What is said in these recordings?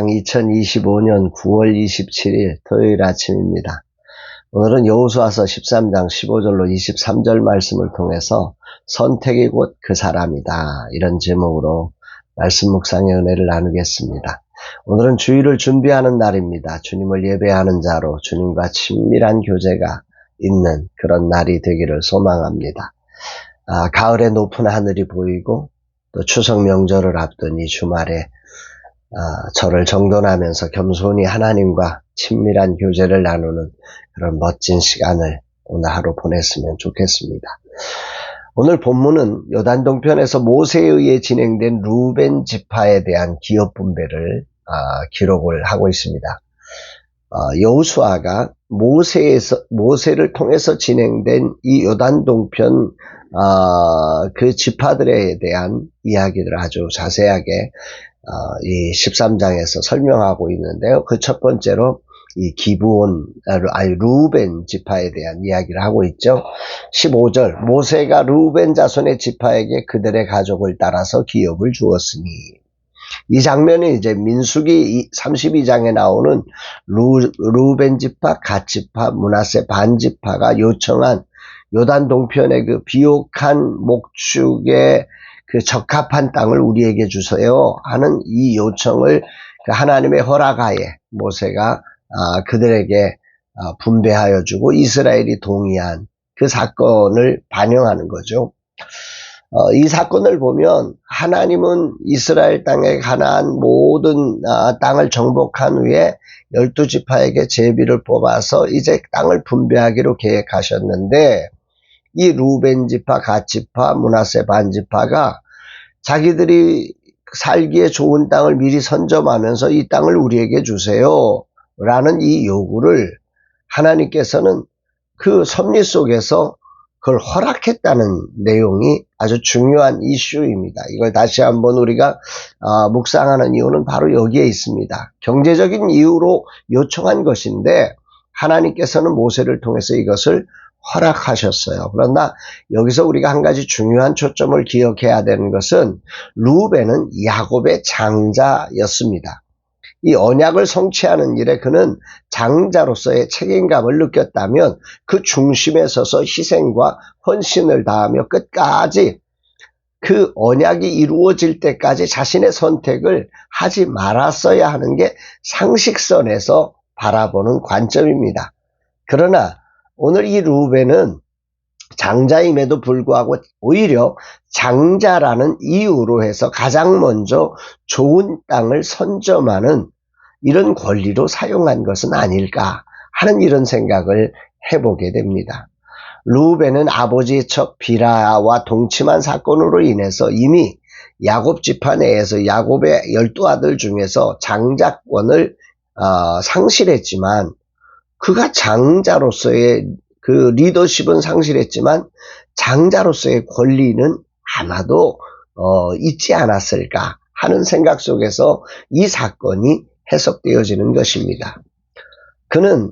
2025년 9월 27일 토요일 아침입니다. 오늘은 여호수아서 13장 15절로 23절 말씀을 통해서 선택이 곧 그 사람이다, 이런 제목으로 말씀 묵상의 은혜를 나누겠습니다. 오늘은 주일을 준비하는 날입니다. 주님을 예배하는 자로 주님과 친밀한 교제가 있는 그런 날이 되기를 소망합니다. 가을의 높은 하늘이 보이고 또 추석 명절을 앞둔 이 주말에 저를 정돈하면서 겸손히 하나님과 친밀한 교제를 나누는 그런 멋진 시간을 오늘 하루 보냈으면 좋겠습니다. 오늘 본문은 요단동편에서 모세에 의해 진행된 루벤 지파에 대한 기업 분배를 기록을 하고 있습니다. 여호수아가 모세를 통해서 진행된 이 요단동편 그 지파들에 대한 이야기들을 아주 자세하게 이 13장에서 설명하고 있는데요. 그 첫 번째로 이 루벤 지파에 대한 이야기를 하고 있죠. 15절, 모세가 루벤 자손의 지파에게 그들의 가족을 따라서 기업을 주었으니, 이 장면이 이제 민수기 32장에 나오는 루벤 지파, 갓 지파, 므낫세 반 지파가 요청한 요단 동편의 그 비옥한 목축의 그 적합한 땅을 우리에게 주세요 하는 이 요청을 하나님의 허락하에 모세가 그들에게 분배하여 주고 이스라엘이 동의한 그 사건을 반영하는 거죠. 이 사건을 보면 하나님은 이스라엘 땅에 가나안 모든 땅을 정복한 후에 12지파에게 제비를 뽑아서 이제 땅을 분배하기로 계획하셨는데, 이 루벤 지파, 갓 지파, 므낫세 반 지파가 자기들이 살기에 좋은 땅을 미리 선점하면서 이 땅을 우리에게 주세요 라는 이 요구를 하나님께서는 그 섭리 속에서 그걸 허락했다는 내용이 아주 중요한 이슈입니다. 이걸 다시 한번 우리가 묵상하는 이유는 바로 여기에 있습니다. 경제적인 이유로 요청한 것인데 하나님께서는 모세를 통해서 이것을 허락하셨어요. 그러나 여기서 우리가 한 가지 중요한 초점을 기억해야 되는 것은 루벤은 야곱의 장자였습니다. 이 언약을 성취하는 일에 그는 장자로서의 책임감을 느꼈다면 그 중심에 서서 희생과 헌신을 다하며 끝까지 그 언약이 이루어질 때까지 자신의 선택을 하지 말았어야 하는 게 상식선에서 바라보는 관점입니다. 그러나 오늘 이 루벤은 장자임에도 불구하고 오히려 장자라는 이유로 해서 가장 먼저 좋은 땅을 선점하는 이런 권리로 사용한 것은 아닐까 하는 이런 생각을 해보게 됩니다. 루벤은 아버지의 척 비라와 동침한 사건으로 인해서 이미 야곱 지파 내에서 야곱의 12아들 중에서 장자권을 상실했지만, 그가 장자로서의 그 리더십은 상실했지만 장자로서의 권리는 아마도 있지 않았을까 하는 생각 속에서 이 사건이 해석되어지는 것입니다. 그는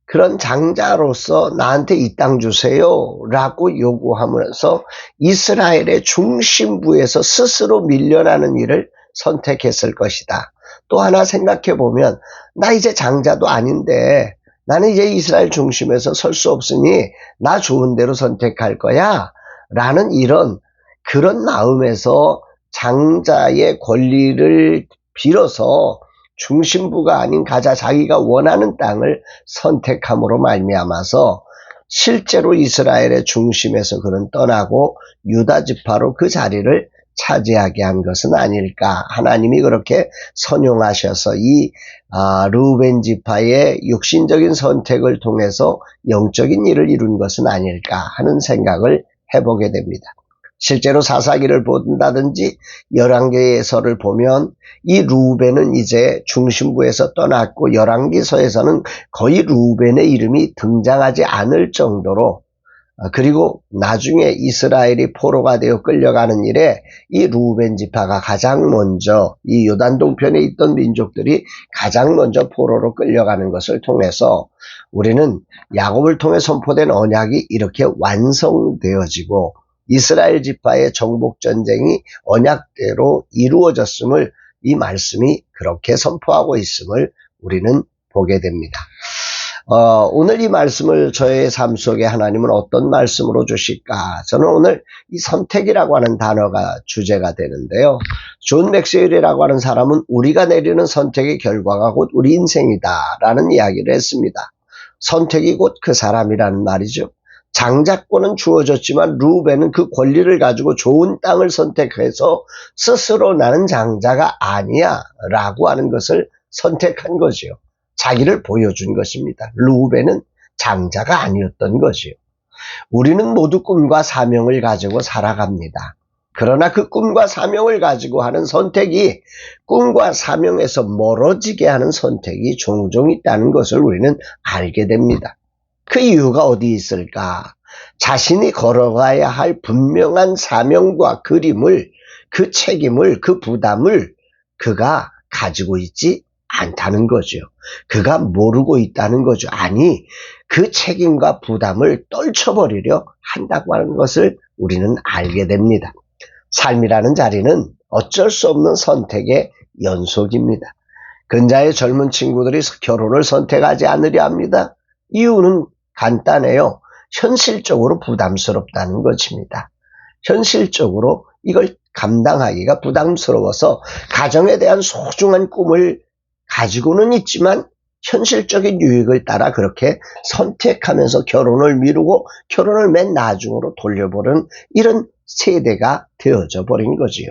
그런 장자로서 나한테 이 땅 주세요 라고 요구하면서 이스라엘의 중심부에서 스스로 밀려나는 일을 선택했을 것이다. 또 하나 생각해 보면, 나 이제 장자도 아닌데 나는 이제 이스라엘 중심에서 설 수 없으니 나 좋은 대로 선택할 거야 라는 그런 마음에서 장자의 권리를 빌어서 중심부가 아닌 자기가 원하는 땅을 선택함으로 말미암아서 실제로 이스라엘의 중심에서 그는 떠나고 유다 지파로 그 자리를 차지하게 한 것은 아닐까. 하나님이 그렇게 선용하셔서 이 루벤 지파의 육신적인 선택을 통해서 영적인 일을 이룬 것은 아닐까 하는 생각을 해보게 됩니다. 실제로 사사기를 본다든지 열왕기서를 보면 이 루벤은 이제 중심부에서 떠났고, 열왕기서에서는 거의 루벤의 이름이 등장하지 않을 정도로, 그리고 나중에 이스라엘이 포로가 되어 끌려가는 일에 이 루벤 지파가 가장 먼저, 이 요단동편에 있던 민족들이 가장 먼저 포로로 끌려가는 것을 통해서 우리는 야곱을 통해 선포된 언약이 이렇게 완성되어지고 이스라엘 지파의 정복전쟁이 언약대로 이루어졌음을 이 말씀이 그렇게 선포하고 있음을 우리는 보게 됩니다. 오늘 이 말씀을 저의 삶 속에 하나님은 어떤 말씀으로 주실까? 저는 오늘 이 선택이라고 하는 단어가 주제가 되는데요. 존 맥스웰이라고 하는 사람은 우리가 내리는 선택의 결과가 곧 우리 인생이다 라는 이야기를 했습니다. 선택이 곧 그 사람이라는 말이죠. 장자권은 주어졌지만 루벤은 그 권리를 가지고 좋은 땅을 선택해서 스스로 나는 장자가 아니야 라고 하는 것을 선택한 거죠. 자기를 보여준 것입니다. 루벤은 장자가 아니었던 거지요. 우리는 모두 꿈과 사명을 가지고 살아갑니다. 그러나 그 꿈과 사명을 가지고 하는 선택이 꿈과 사명에서 멀어지게 하는 선택이 종종 있다는 것을 우리는 알게 됩니다. 그 이유가 어디 있을까? 자신이 걸어가야 할 분명한 사명과 그림을, 그 책임을, 그 부담을 그가 가지고 있지 않다는 거죠. 그가 모르고 있다는 거죠. 아니, 그 책임과 부담을 떨쳐버리려 한다고 하는 것을 우리는 알게 됩니다. 삶이라는 자리는 어쩔 수 없는 선택의 연속입니다. 근자의 젊은 친구들이 결혼을 선택하지 않으려 합니다. 이유는 간단해요. 현실적으로 부담스럽다는 것입니다. 현실적으로 이걸 감당하기가 부담스러워서 가정에 대한 소중한 꿈을 가지고는 있지만 현실적인 유익을 따라 그렇게 선택하면서 결혼을 미루고 결혼을 맨 나중으로 돌려보는 이런 세대가 되어져 버린 거지요.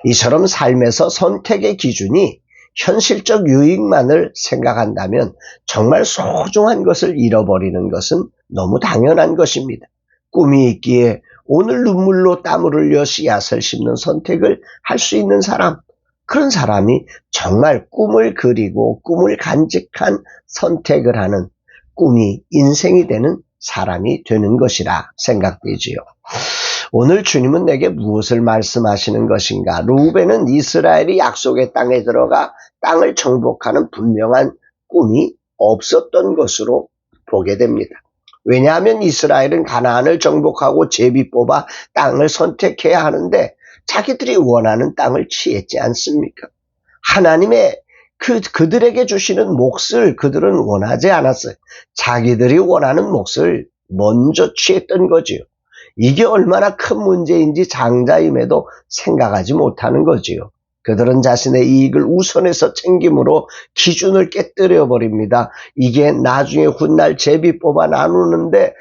이처럼 삶에서 선택의 기준이 현실적 유익만을 생각한다면 정말 소중한 것을 잃어버리는 것은 너무 당연한 것입니다. 꿈이 있기에 오늘 눈물로 땀을 흘려 씨앗을 심는 선택을 할 수 있는 사람, 그런 사람이 정말 꿈을 그리고 꿈을 간직한 선택을 하는 꿈이 인생이 되는 사람이 되는 것이라 생각되지요. 오늘 주님은 내게 무엇을 말씀하시는 것인가? 루벤은 이스라엘이 약속의 땅에 들어가 땅을 정복하는 분명한 꿈이 없었던 것으로 보게 됩니다. 왜냐하면 이스라엘은 가나안을 정복하고 제비 뽑아 땅을 선택해야 하는데 자기들이 원하는 땅을 취했지 않습니까? 하나님의 그들에게 주시는 몫을 그들은 원하지 않았어요. 자기들이 원하는 몫을 먼저 취했던 거지요. 이게 얼마나 큰 문제인지 장자임에도 생각하지 못하는 거지요. 그들은 자신의 이익을 우선해서 챙김으로 기준을 깨뜨려 버립니다. 이게 나중에 훗날 제비 뽑아 나누는데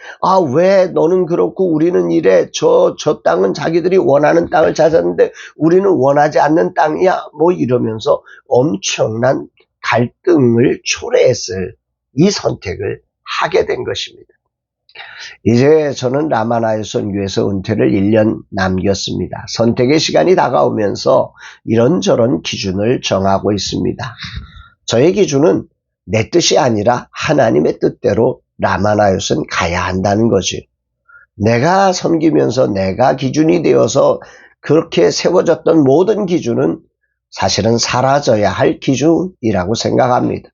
왜 너는 그렇고 우리는 이래, 저 땅은 자기들이 원하는 땅을 찾았는데 우리는 원하지 않는 땅이야, 뭐 이러면서 엄청난 갈등을 초래했을 이 선택을 하게 된 것입니다. 이제 저는 라마나의 선교에서 은퇴를 1년 남겼습니다. 선택의 시간이 다가오면서 이런저런 기준을 정하고 있습니다. 저의 기준은 내 뜻이 아니라 하나님의 뜻대로 라마나요스는 가야 한다는 거지. 내가 섬기면서 내가 기준이 되어서 그렇게 세워졌던 모든 기준은 사실은 사라져야 할 기준이라고 생각합니다.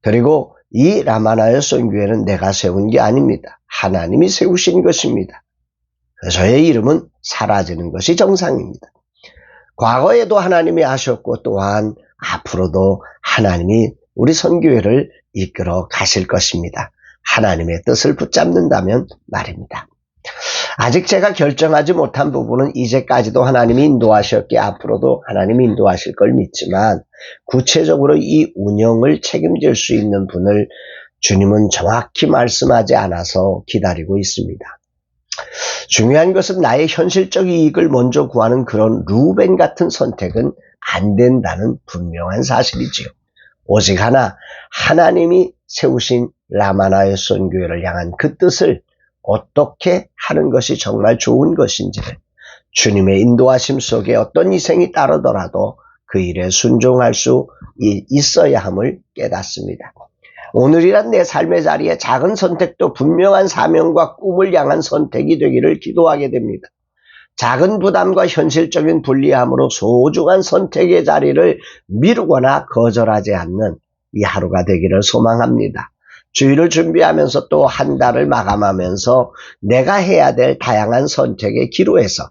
그리고 이 라마나의 선교회는 내가 세운 게 아닙니다. 하나님이 세우신 것입니다. 저의 이름은 사라지는 것이 정상입니다. 과거에도 하나님이 하셨고 또한 앞으로도 하나님이 우리 선교회를 이끌어 가실 것입니다. 하나님의 뜻을 붙잡는다면 말입니다. 아직 제가 결정하지 못한 부분은 이제까지도 하나님이 인도하셨기에 앞으로도 하나님이 인도하실 걸 믿지만 구체적으로 이 운영을 책임질 수 있는 분을 주님은 정확히 말씀하지 않아서 기다리고 있습니다. 중요한 것은 나의 현실적 이익을 먼저 구하는 그런 루벤 같은 선택은 안 된다는 분명한 사실이지요. 오직 하나, 하나님이 세우신 라마나의 선교회를 향한 그 뜻을 어떻게 하는 것이 정말 좋은 것인지를 주님의 인도하심 속에 어떤 희생이 따르더라도 그 일에 순종할 수 있어야 함을 깨닫습니다. 오늘이란 내 삶의 자리에 작은 선택도 분명한 사명과 꿈을 향한 선택이 되기를 기도하게 됩니다. 작은 부담과 현실적인 불리함으로 소중한 선택의 자리를 미루거나 거절하지 않는 이 하루가 되기를 소망합니다. 주일을 준비하면서 또 한 달을 마감하면서 내가 해야 될 다양한 선택의 기로에서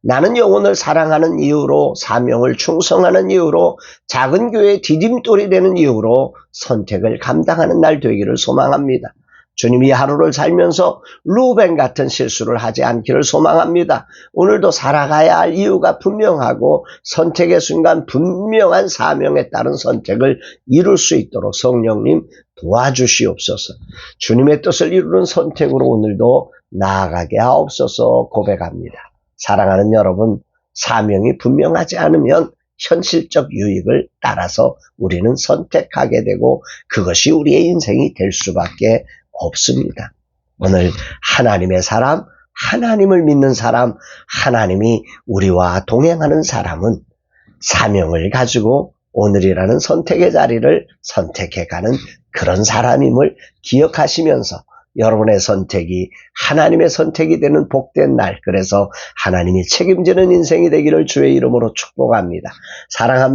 나는 영혼을 사랑하는 이유로, 사명을 충성하는 이유로, 작은 교회의 디딤돌이 되는 이유로 선택을 감당하는 날 되기를 소망합니다. 주님이 하루를 살면서 루벤 같은 실수를 하지 않기를 소망합니다. 오늘도 살아가야 할 이유가 분명하고 선택의 순간 분명한 사명에 따른 선택을 이룰 수 있도록 성령님 도와주시옵소서. 주님의 뜻을 이루는 선택으로 오늘도 나아가게 하옵소서 고백합니다. 사랑하는 여러분, 사명이 분명하지 않으면 현실적 유익을 따라서 우리는 선택하게 되고 그것이 우리의 인생이 될 수밖에 없습니다. 오늘 하나님의 사람, 하나님을 믿는 사람, 하나님이 우리와 동행하는 사람은 사명을 가지고 오늘이라는 선택의 자리를 선택해가는 그런 사람임을 기억하시면서 여러분의 선택이 하나님의 선택이 되는 복된 날, 그래서 하나님이 책임지는 인생이 되기를 주의 이름으로 축복합니다. 사랑합니다.